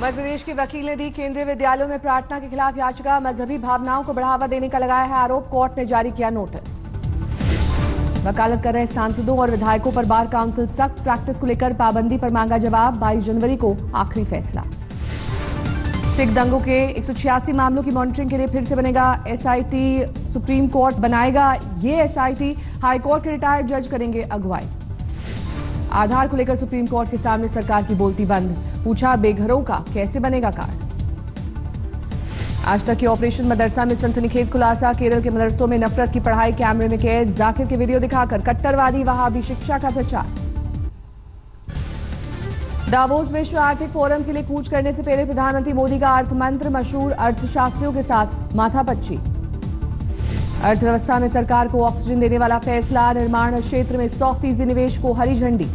मध्य प्रदेश के वकील ने दी केंद्रीय विद्यालयों में प्रार्थना के खिलाफ याचिका। मजहबी भावनाओं को बढ़ावा देने का लगाया है आरोप। कोर्ट ने जारी किया नोटिस। वकालत कर रहे सांसदों और विधायकों पर बार काउंसिल सख्त। प्रैक्टिस को लेकर पाबंदी पर मांगा जवाब। 22 जनवरी को आखिरी फैसला। सिख दंगों के 186 मामलों की मॉनिटरिंग के लिए फिर से बनेगा एसआईटी। सुप्रीम कोर्ट बनाएगा ये एसआईटी। हाईकोर्ट के रिटायर्ड जज करेंगे अगुवाई। आधार को लेकर सुप्रीम कोर्ट के सामने सरकार की बोलती बंद। पूछा बेघरों का कैसे बनेगा कार्ड। आज तक के ऑपरेशन मदरसा में सनसनीखेज खुलासा। केरल के मदरसों में नफरत की पढ़ाई कैमरे में कैद। जाकिर के वीडियो दिखाकर कट्टरवादी वहाबी शिक्षा का प्रचार। दावोस विश्व आर्थिक फोरम के लिए कूच करने से पहले प्रधानमंत्री मोदी का अर्थ मंत्र। मशहूर अर्थशास्त्रियों के साथ माथापच्ची। अर्थव्यवस्था में सरकार को ऑक्सीजन देने वाला फैसला। निर्माण क्षेत्र में 100% निवेश को हरी झंडी।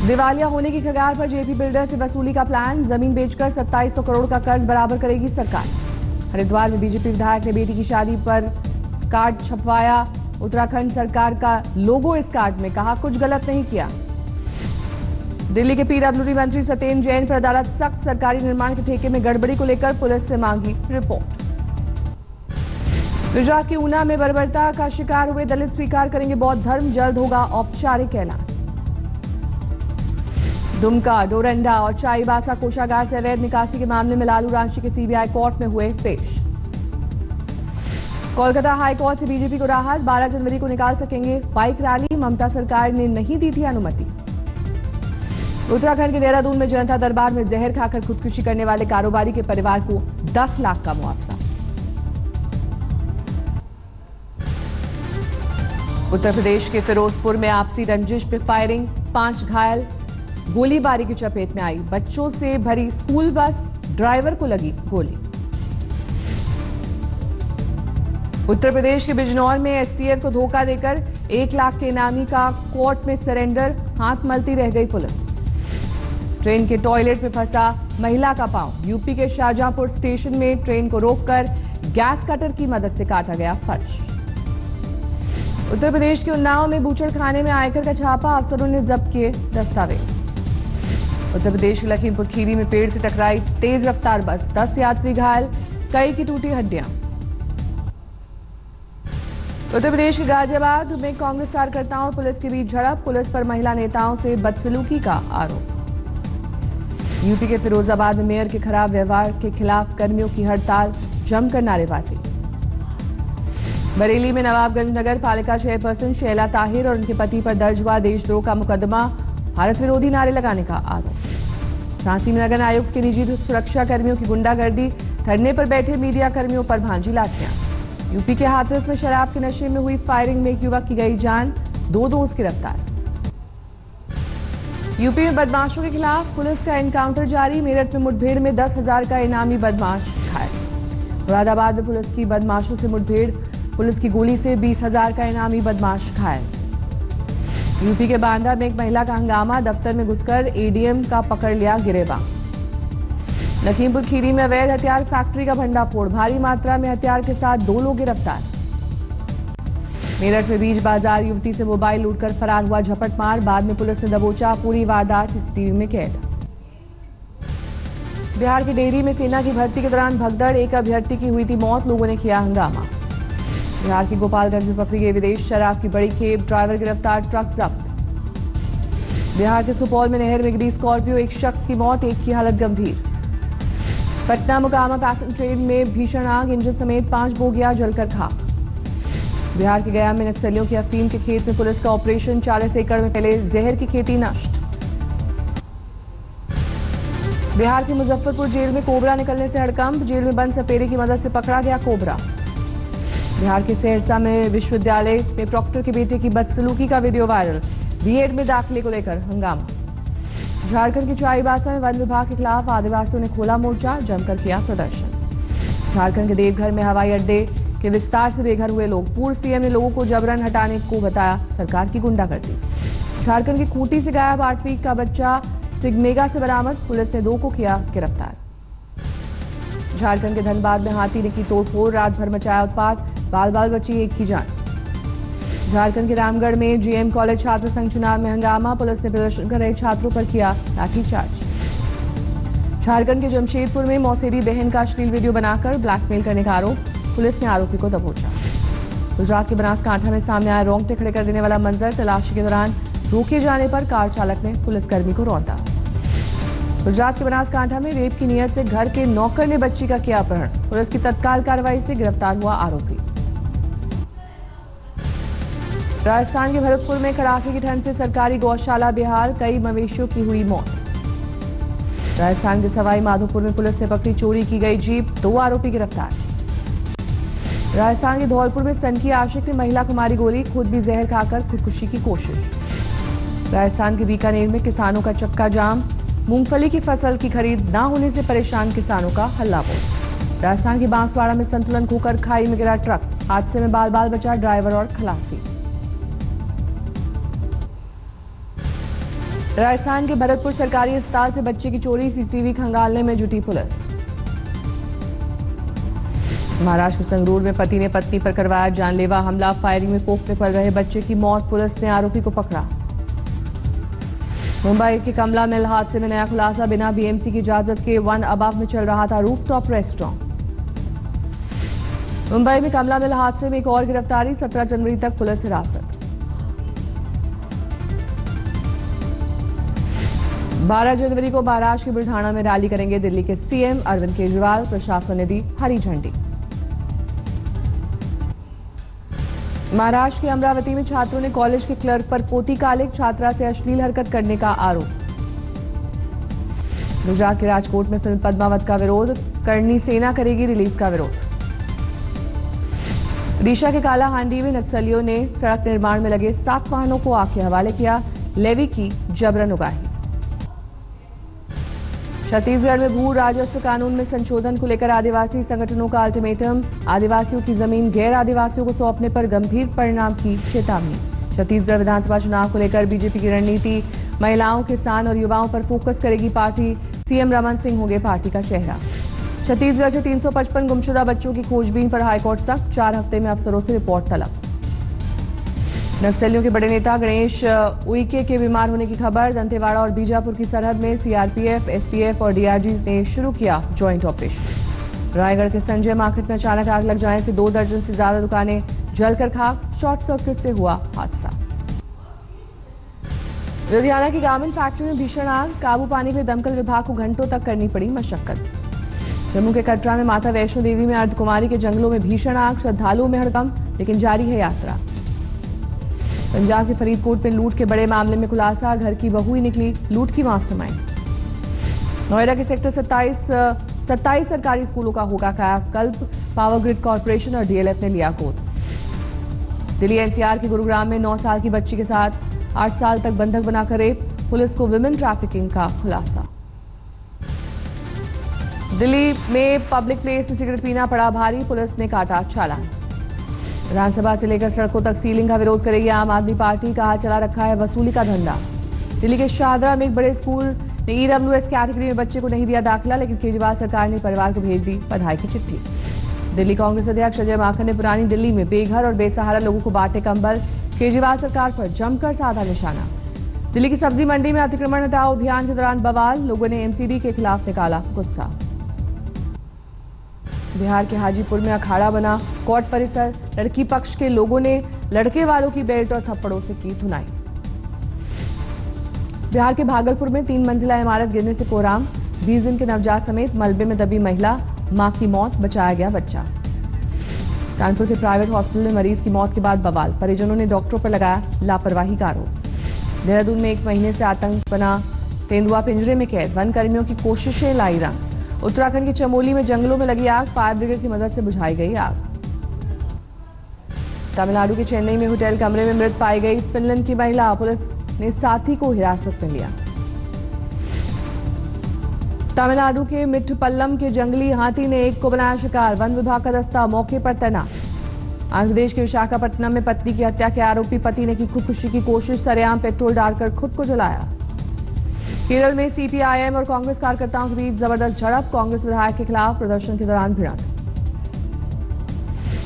दिवालिया होने की कगार पर जेपी बिल्डर से वसूली का प्लान। जमीन बेचकर 2700 करोड़ का कर्ज बराबर करेगी सरकार। हरिद्वार में बीजेपी विधायक ने बेटी की शादी पर कार्ड छपवाया। उत्तराखंड सरकार का लोगो इस कार्ड में। कहा कुछ गलत नहीं किया। दिल्ली के पीडब्ल्यूडी मंत्री सत्येंद्र जैन पर अदालत सख्त। सरकारी निर्माण के ठेके में गड़बड़ी को लेकर पुलिस से मांगी रिपोर्ट। गुजरात के ऊना में बर्बरता का शिकार हुए दलित स्वीकार करेंगे बौद्ध धर्म। जल्द होगा औपचारिक ऐलान। दुमका, डोरंडा और चाईबासा कोषागार से अवैध निकासी के मामले में लालू रांची के सीबीआई कोर्ट में हुए पेश। कोलकाता हाई कोर्ट से बीजेपी को राहत। 12 जनवरी को निकाल सकेंगे बाइक रैली। ममता सरकार ने नहीं दी थी अनुमति। उत्तराखंड के देहरादून में जनता दरबार में जहर खाकर खुदकुशी करने वाले कारोबारी के परिवार को 10 लाख का मुआवजा। उत्तर प्रदेश के फिरोजपुर में आपसी रंजिश पे फायरिंग। 5 घायल। गोलीबारी की चपेट में आई बच्चों से भरी स्कूल बस। ड्राइवर को लगी गोली। उत्तर प्रदेश के बिजनौर में एसटीएफ को धोखा देकर 1 लाख के इनामी का कोर्ट में सरेंडर। हाथ मलती रह गई पुलिस। ट्रेन के टॉयलेट में फंसा महिला का पांव। यूपी के शाहजहांपुर स्टेशन में ट्रेन को रोककर गैस कटर की मदद से काटा गया फर्श। उत्तर प्रदेश के उन्नाव में बूचड़खाने में आयकर का छापा। अफसरों ने जब्त किए दस्तावेज। उत्तर प्रदेश के लखीमपुर खीरी में पेड़ से टकराई तेज रफ्तार बस। 10 यात्री घायल। कई की टूटी हड्डियां। उत्तर प्रदेश के गाजियाबाद में कांग्रेस कार्यकर्ताओं और पुलिस के बीच झड़प। पुलिस पर महिला नेताओं से बदसलूकी का आरोप। यूपी के फिरोजाबाद में मेयर के खराब व्यवहार के खिलाफ कर्मियों की हड़ताल। जमकर नारेबाजी। बरेली में नवाबगंज नगर पालिका चेयरपर्सन शैला ताहिर और उनके पति पर दर्ज हुआ देशद्रोह का मुकदमा। भारत विरोधी नारे लगाने का आरोप। झांसी में नगर आयुक्त के निजी सुरक्षा कर्मियों की गुंडागर्दी। धरने पर बैठे मीडिया कर्मियों पर भांजी लाठियां। यूपी के हाथरस में शराब के नशे में हुई फायरिंग में एक युवक की गई जान। 2 दोस्त गिरफ्तार। यूपी में बदमाशों के खिलाफ पुलिस का एनकाउंटर जारी। मेरठ में मुठभेड़ में 10,000 का इनामी बदमाश घायल। मुरादाबाद में पुलिस की बदमाशों से मुठभेड़। पुलिस की गोली से 20,000 का इनामी बदमाश घायल। यूपी के बांदा में एक महिला का हंगामा। दफ्तर में घुसकर एडीएम का पकड़ लिया गिरेबान। लखीमपुर खीरी में अवैध हथियार फैक्ट्री का भंडाफोड़। भारी मात्रा में हथियार के साथ 2 लोग गिरफ्तार। मेरठ में बीच बाजार युवती से मोबाइल लूटकर फरार हुआ झपटमार। बाद में पुलिस ने दबोचा। पूरी वारदात सीसीटीवी में कैद। बिहार के डेहरी में सेना की भर्ती के दौरान भगदड़। एक अभ्यर्थी की हुई थी मौत। लोगों ने किया हंगामा। बिहार के गोपालगंज में पकड़ी गई विदेश शराब की बड़ी खेप। ड्राइवर गिरफ्तार। ट्रक जब्त। बिहार के सुपौल में नहर में गिरी स्कॉर्पियो। एक शख्स की मौत। एक की हालत गंभीर। पटना मोकामा पैसेंजर ट्रेन में भीषण आग। इंजन समेत 5 बोगियां जलकर खाक। बिहार के गया में नक्सलियों की अफीम के खेत में पुलिस का ऑपरेशन। 40 एकड़ में फैले जहर की खेती नष्ट। बिहार के मुजफ्फरपुर जेल में कोबरा निकलने से हड़कंप। जेल में बंद सपेरे की मदद से पकड़ा गया कोबरा। बिहार के सहरसा में विश्वविद्यालय में प्रॉक्टर के बेटे की बदसलूकी का वीडियो वायरल। बीएड में दाखिले को लेकर हंगामा। झारखंड के चाईबासा में वन विभाग के खिलाफ आदिवासियों ने खोला मोर्चा। जमकर किया प्रदर्शन। झारखंड के देवघर में हवाई अड्डे के विस्तार से बेघर हुए लोग। पूर्व सीएम ने लोगों को जबरन हटाने को बताया सरकार की गुंडागर्दी। झारखंड के खूंटी से गायब 8 वीक का बच्चा सिगमेगा से बरामद। पुलिस ने 2 को किया गिरफ्तार। झारखंड के धनबाद में हाथी ने की तोड़फोड़। रात भर मचाया उत्पात। बाल बाल बची एक की जान। झारखंड के रामगढ़ में जीएम कॉलेज छात्र संघ चुनाव में हंगामा। पुलिस ने प्रदर्शन कर रहे छात्रों पर किया लाठीचार्ज। झारखंड के जमशेदपुर में मौसेरी बहन का अश्लील वीडियो बनाकर ब्लैकमेल करने का आरोप, पुलिस ने आरोपी को दबोचा। गुजरात के बनासकांठा में सामने आया रोंगटे खड़े कर देने वाला मंजर, तलाशी के दौरान रोके जाने पर कार चालक ने पुलिसकर्मी को रौंदा। गुजरात के बनासकांठा में रेप की नीयत से घर के नौकर ने बच्ची का किया अपहरण, पुलिस की तत्काल कार्रवाई से गिरफ्तार हुआ आरोपी। राजस्थान के भरतपुर में कड़ाके की ठंड से सरकारी गौशाला बेहाल, कई मवेशियों की हुई मौत। राजस्थान के सवाई माधोपुर में पुलिस ने पकड़ी चोरी की गई जीप, 2 आरोपी गिरफ्तार। राजस्थान के धौलपुर में सनकी आशिक ने महिला को मारी गोली, खुद भी जहर खाकर खुदकुशी की कोशिश। राजस्थान के बीकानेर में किसानों का चक्का जाम, मूंगफली की फसल की खरीद न होने से परेशान किसानों का हल्ला बोल। राजस्थान के बांसवाड़ा में संतुलन खोकर खाई में गिरा ट्रक, हादसे में बाल बाल बचा ड्राइवर और खलासी। राजस्थान के भरतपुर सरकारी अस्पताल से बच्चे की चोरी, सीसीटीवी खंगालने में जुटी पुलिस। महाराष्ट्र के संगरूर में पति ने पत्नी पर करवाया जानलेवा हमला, फायरिंग में कोख में पल रहे बच्चे की मौत, पुलिस ने आरोपी को पकड़ा। मुंबई के कमला मिल हादसे में नया खुलासा, बिना बीएमसी की इजाजत के 1 अबाव में चल रहा था रूफटॉप रेस्टोरेंट। मुंबई में कमला मिल हादसे में एक और गिरफ्तारी, 17 जनवरी तक पुलिस हिरासत। 12 जनवरी को महाराष्ट्र के बुल्ढाना में रैली करेंगे दिल्ली के सीएम अरविंद केजरीवाल, प्रशासन ने दी हरी झंडी। महाराष्ट्र के अमरावती में छात्रों ने कॉलेज के क्लर्क पर पोती कालिक, छात्रा से अश्लील हरकत करने का आरोप। गुजरात के राजकोट में फिल्म पद्मावत का विरोध, करणी सेना करेगी रिलीज का विरोध। ओडिशा के कालाहांडी में नक्सलियों ने सड़क निर्माण में लगे 7 वाहनों को आग के हवाले किया, लेवी की जबरन उगाही। छत्तीसगढ़ में भू राजस्व कानून में संशोधन को लेकर आदिवासी संगठनों का अल्टीमेटम, आदिवासियों की जमीन गैर आदिवासियों को सौंपने पर गंभीर परिणाम की चेतावनी। छत्तीसगढ़ विधानसभा चुनाव को लेकर बीजेपी की रणनीति, महिलाओं, किसान और युवाओं पर फोकस करेगी पार्टी, सीएम रमन सिंह होंगे पार्टी का चेहरा। छत्तीसगढ़ से 355 गुमशुदा बच्चों की खोजबीन पर हाईकोर्ट सख्त, 4 हफ्ते में अफसरों से रिपोर्ट तलब। नक्सलियों के बड़े नेता गणेश उइके के बीमार होने की खबर, दंतेवाड़ा और बीजापुर की सरहद में सीआरपीएफ, एसटीएफ और डीआरजी ने शुरू किया ज्वाइंट ऑपरेशन। रायगढ़ के संजय मार्केट में अचानक आग लग जाने से 2 दर्जन से ज्यादा दुकानें जलकर खाक, शॉर्ट सर्किट से हुआ हादसा। लुधियाना की गारमेंट फैक्ट्री में भीषण आग, काबू पाने के लिए दमकल विभाग को घंटों तक करनी पड़ी मशक्कत। जम्मू के कटरा में माता वैष्णो देवी में अर्धकुमारी के जंगलों में भीषण आग, श्रद्धालुओं में हड़कंप, लेकिन जारी है यात्रा। पंजाब के फरीदकोट में लूट के बड़े मामले में खुलासा, घर की बहू ही निकली लूट की मास्टरमाइंड। नोएडा के सेक्टर 27 सरकारी स्कूलों का होगा कायाकल्प, पावर ग्रिड कॉर्पोरेशन और डीएलएफ ने लिया गोद। दिल्ली एनसीआर के गुरुग्राम में 9 साल की बच्ची के साथ 8 साल तक बंधक बनाकर रेप, पुलिस को विमेन ट्रैफिकिंग का खुलासा। दिल्ली में पब्लिक प्लेस में सिगरेट पीना पड़ा भारी, पुलिस ने काटा चालान। विधानसभा से लेकर सड़कों तक सीलिंग का विरोध करेगी आम आदमी पार्टी, कहा चला रखा है वसूली का धंधा। दिल्ली के शाहदरा में एक बड़े स्कूल ने ईडब्ल्यूएस कैटेगरी में बच्चे को नहीं दिया दाखिला, लेकिन केजरीवाल सरकार ने परिवार को भेज दी बधाई की चिट्ठी। दिल्ली कांग्रेस अध्यक्ष अजय माकन ने पुरानी दिल्ली में बेघर और बेसहारा लोगों को बांटे कंबल, केजरीवाल सरकार पर जमकर साधा निशाना। दिल्ली की सब्जी मंडी में अतिक्रमण हटाओ अभियान के दौरान बवाल, लोगों ने एमसीडी के खिलाफ निकाला गुस्सा। बिहार के हाजीपुर में अखाड़ा बना कोर्ट परिसर, लड़की पक्ष के लोगों ने लड़के वालों की बेल्ट और थप्पड़ों से की धुनाई। बिहार के भागलपुर में 3 मंजिला इमारत गिरने से कोहराम, 20 दिन के नवजात समेत मलबे में दबी महिला, मां की मौत, बचाया गया बच्चा। कानपुर के प्राइवेट हॉस्पिटल में मरीज की मौत के बाद बवाल, परिजनों ने डॉक्टरों पर लगाया लापरवाही का आरोप। देहरादून में 1 महीने से आतंक बना तेंदुआ पिंजरे में कैद, वन कर्मियों की कोशिशें लाई रंग। उत्तराखंड के चमोली में जंगलों में लगी आग, फायर ब्रिगेड की मदद से बुझाई गई आग। तमिलनाडु के चेन्नई में होटल कमरे में मृत पाई गई फिनलैंड की महिला, पुलिस ने साथी को हिरासत में लिया। तमिलनाडु के मिट्ठपल्लम के जंगली हाथी ने एक को बनाया शिकार, वन विभाग का दस्ता मौके पर तैनात। आंध्र प्रदेश के विशाखापट्टनम में पत्नी की हत्या के आरोपी पति ने की खुदकुशी की कोशिश, सरेआम पेट्रोल डालकर खुद को जलाया। केरल में सीपीआईएम और कांग्रेस कार्यकर्ताओं के बीच जबरदस्त झड़प, कांग्रेस विधायक के खिलाफ प्रदर्शन के दौरान भिड़ंत।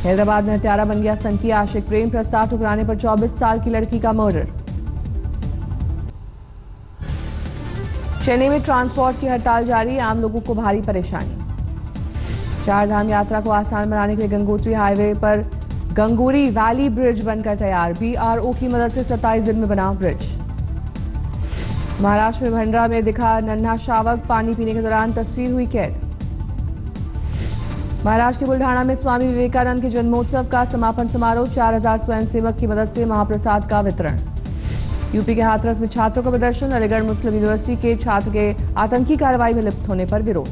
हैदराबाद में हत्यारा बन गया सनकी आशिक, प्रेम प्रस्ताव ठुकराने पर 24 साल की लड़की का मर्डर। चेन्नई में ट्रांसपोर्ट की हड़ताल जारी, आम लोगों को भारी परेशानी। चारधाम यात्रा को आसान बनाने के लिए गंगोत्री हाईवे पर गंगोरी वैली ब्रिज बनकर तैयार, BRO की मदद से 27 दिन में बना ब्रिज। महाराष्ट्र में भंडारा में दिखा नन्हा शावक, पानी पीने के दौरान तस्वीर हुई कैद। महाराष्ट्र के बुल्ढाना में स्वामी विवेकानंद के जन्मोत्सव का समापन समारोह, 4000 स्वयंसेवक की मदद से महाप्रसाद का वितरण। यूपी के हाथरस में छात्रों का प्रदर्शन, अलीगढ़ मुस्लिम यूनिवर्सिटी के छात्र के आतंकी कार्रवाई में लिप्त होने पर विरोध।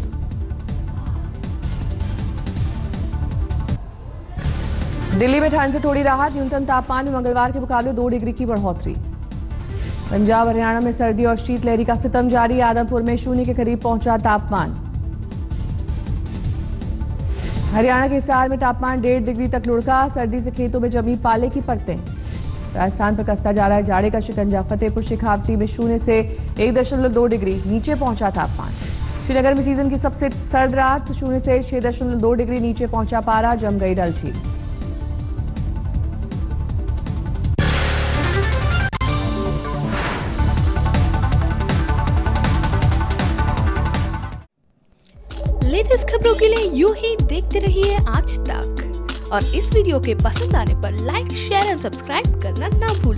दिल्ली में ठंड से थोड़ी राहत, न्यूनतम तापमान में मंगलवार के मुकाबले 2 डिग्री की बढ़ोतरी। पंजाब हरियाणा में सर्दी और शीतलहरी का सितम जारी, आदमपुर में 0 के करीब पहुंचा तापमान। हरियाणा के हिसार में तापमान 1.5 डिग्री तक लुढ़का, सर्दी से खेतों में जमी पाले की परतें। राजस्थान पर कसता जा रहा है जाड़े का शिकंजा, फतेहपुर शेखावटी में 0 से 1.2 डिग्री नीचे पहुंचा तापमान। श्रीनगर में सीजन की सबसे सर्द रात, 0 से 6.2 डिग्री नीचे पहुंचा पारा, जम गई डल झील। लेटेस्ट खबरों के लिए यूं ही देखते रहिए आज तक, और इस वीडियो के पसंद आने पर लाइक, शेयर एंड सब्सक्राइब करना ना भूलें।